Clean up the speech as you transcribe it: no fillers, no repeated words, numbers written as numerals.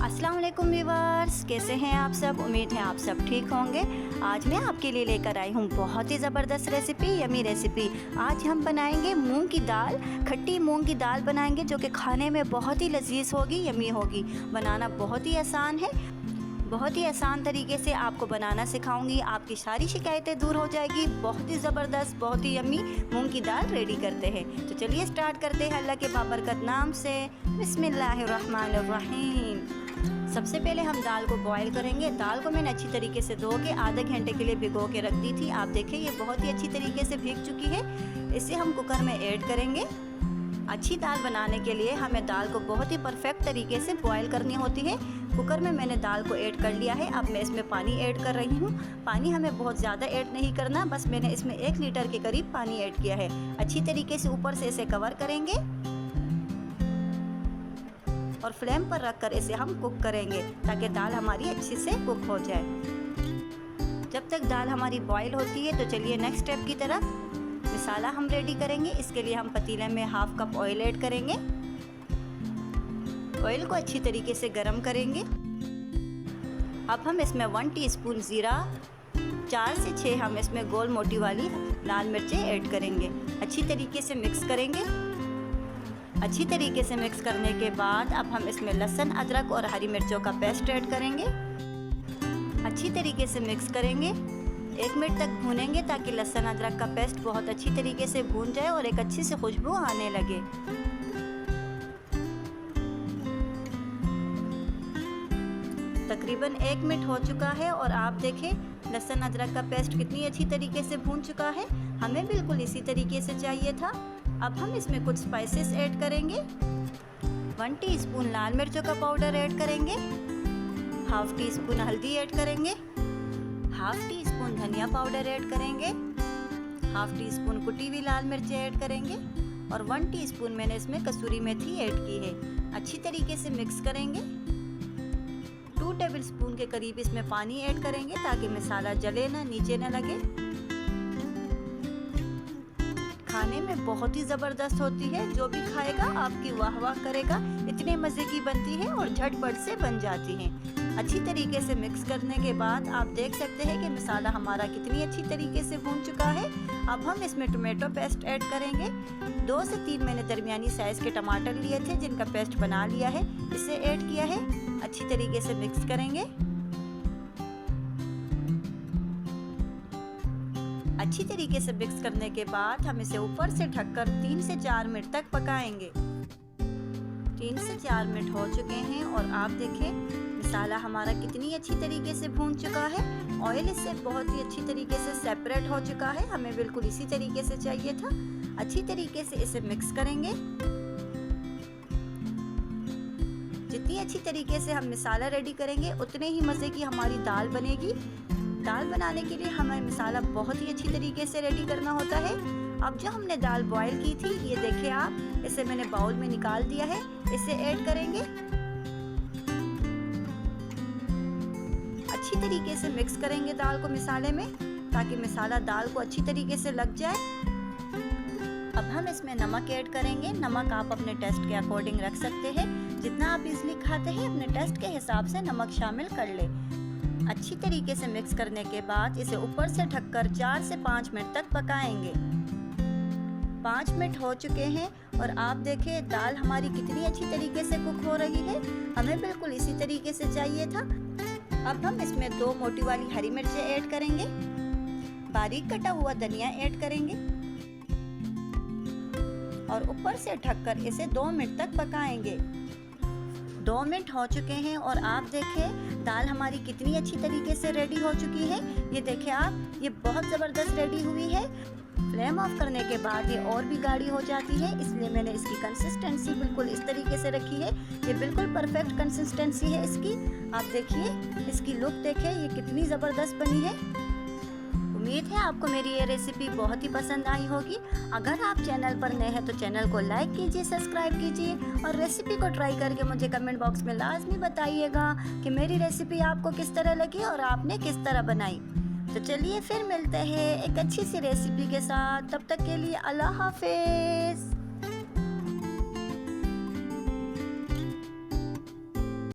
अस्सलाम वालेकुम व्यूअर्स, कैसे हैं आप सब। उम्मीद है आप सब ठीक होंगे। आज मैं आपके लिए लेकर आई हूँ बहुत ही ज़बरदस्त रेसिपी, यमी रेसिपी। आज हम बनाएंगे मूंग की दाल, खट्टी मूंग की दाल बनाएंगे जो कि खाने में बहुत ही लजीज होगी, यमी होगी। बनाना बहुत ही आसान है, बहुत ही आसान तरीके से आपको बनाना सिखाऊंगी। आपकी सारी शिकायतें दूर हो जाएगी। बहुत ही ज़बरदस्त, बहुत ही यम्मी मूंग की दाल रेडी करते हैं। तो चलिए स्टार्ट करते हैं अल्लाह के बाबरकत नाम से। बिस्मिल्लाहिर्रहमानिर्रहीम। सबसे पहले हम दाल को बॉईल करेंगे। दाल को मैंने अच्छी तरीके से धो के आधे घंटे के लिए भिगो के रख दी थी। आप देखें ये बहुत ही अच्छी तरीके से भीग चुकी है। इसे हम कुकर में ऐड करेंगे। अच्छी दाल बनाने के लिए हमें दाल को बहुत ही परफेक्ट तरीके से बॉईल करनी होती है। कुकर में मैंने दाल को ऐड कर लिया है। अब मैं इसमें पानी ऐड कर रही हूँ। पानी हमें बहुत ज़्यादा ऐड नहीं करना, बस मैंने इसमें 1 लीटर के करीब पानी ऐड किया है। अच्छी तरीके से ऊपर से इसे कवर करेंगे और फ्लेम पर रखकर इसे हम कुक करेंगे ताकि दाल हमारी अच्छे से कुक हो जाए। जब तक दाल हमारी बॉईल होती है तो चलिए नेक्स्ट स्टेप की तरफ मसाला हम रेडी करेंगे। इसके लिए हम पतीले में 1/2 कप ऑयल ऐड करेंगे। ऑयल को अच्छी तरीके से गरम करेंगे। अब हम इसमें 1 टीस्पून ज़ीरा, 4 से 6 हम इसमें गोल मोटी वाली लाल मिर्चें ऐड करेंगे। अच्छी तरीके से मिक्स करेंगे। अच्छी तरीके से मिक्स करने के बाद अब हम इसमें लहसुन, अदरक और हरी मिर्चों का पेस्ट ऐड करेंगे। अच्छी तरीके से मिक्स करेंगे। 1 मिनट तक भूनेंगे ताकि लहसुन अदरक का पेस्ट बहुत अच्छी तरीके से भून जाए और एक अच्छी सी खुशबू आने लगे। तकरीबन 1 मिनट हो चुका है और आप देखें लहसुन अदरक का पेस्ट कितनी अच्छी तरीके से भून चुका है। हमें बिल्कुल इसी तरीके से चाहिए था। अब हम इसमें कुछ स्पाइसेस ऐड करेंगे। 1 टीस्पून लाल मिर्चों का पाउडर ऐड करेंगे। 1/2 टीस्पून हल्दी ऐड करेंगे। 1/2 टीस्पून धनिया पाउडर ऐड करेंगे। 1/2 टीस्पून कुटी हुई लाल मिर्चें ऐड करेंगे और 1 टीस्पून मैंने इसमें कसूरी मेथी ऐड की है। अच्छी तरीके से मिक्स करेंगे। 2 टेबलस्पून के करीब इसमें पानी ऐड करेंगे ताकि मसाला जले ना, नीचे ना लगे। खाने में बहुत ही ज़बरदस्त होती है। जो भी खाएगा आपकी वाह वाह करेगा। इतने मज़े की बनती है और झटपट से बन जाती है। अच्छी तरीके से मिक्स करने के बाद आप देख सकते हैं कि मसाला हमारा कितनी अच्छी तरीके से भून चुका है। अब हम इसमें टोमेटो पेस्ट ऐड करेंगे। 2 से 3 मैंने दरमियानी साइज़ के टमाटर लिए थे जिनका पेस्ट बना लिया है, इसे ऐड किया है। अच्छी तरीके से मिक्स करेंगे। अच्छी तरीके से मिक्स करने के बाद हम इसे ऊपर से ढककर 3 से 4 मिनट तक पकाएंगे। 3 से 4 मिनट हो चुके हैं और आप देखें मसाला हमारा कितनी अच्छी तरीके से भून चुका है। ऑयल इससे बहुत ही अच्छी तरीके से सेपरेट हो चुका है। हमें बिल्कुल इसी तरीके से चाहिए था। अच्छी तरीके से इसे मिक्स करेंगे। जितनी अच्छी तरीके से हम मसाला रेडी करेंगे उतने ही मज़े की हमारी दाल बनेगी। दाल बनाने के लिए हमें मसाला बहुत ही अच्छी तरीके से रेडी करना होता है। अब जो हमने दाल बॉईल की थी, ये देखिए आप, इसे मैंने बाउल में निकाल दिया है। इसे ऐड करेंगे। अच्छी तरीके से मिक्स करेंगे दाल को मसाले में ताकि मसाला दाल को अच्छी तरीके से लग जाए। अब हम इसमें नमक ऐड करेंगे। नमक आप अपने टेस्ट के अकॉर्डिंग रख सकते हैं। जितना आप इजली खाते हैं अपने टेस्ट के हिसाब से नमक शामिल कर ले। अच्छी तरीके से मिक्स करने के बाद इसे ऊपर से ढककर 4 से 5 मिनट तक पकाएंगे। 5 मिनट हो चुके हैं और आप देखें दाल हमारी कितनी अच्छी तरीके से कुक हो रही है। हमें बिल्कुल इसी तरीके से चाहिए था। अब हम इसमें 2 मोटी वाली हरी मिर्चें ऐड करेंगे। बारीक कटा हुआ धनिया ऐड करेंगे और ऊपर से ढककर इसे 2 मिनट तक पकाएंगे। 2 मिनट हो चुके हैं और आप देखें दाल हमारी कितनी अच्छी तरीके से रेडी हो चुकी है। ये देखें आप, ये बहुत ज़बरदस्त रेडी हुई है। फ्लेम ऑफ करने के बाद ये और भी गाढ़ी हो जाती है, इसलिए मैंने इसकी कंसिस्टेंसी बिल्कुल इस तरीके से रखी है। ये बिल्कुल परफेक्ट कंसिस्टेंसी है इसकी। आप देखिए इसकी लुक देखें, ये कितनी ज़बरदस्त बनी है। उम्मीद है आपको मेरी ये रेसिपी बहुत ही पसंद आई होगी। अगर आप चैनल पर नए हैं तो चैनल को लाइक कीजिए, सब्सक्राइब कीजिए और रेसिपी को ट्राई करके मुझे कमेंट बॉक्स में लाजमी बताइएगा कि मेरी रेसिपी आपको किस तरह लगी और आपने किस तरह बनाई। तो चलिए फिर मिलते हैं एक अच्छी सी रेसिपी के साथ। तब तक के लिए अल्लाह हाफिज़।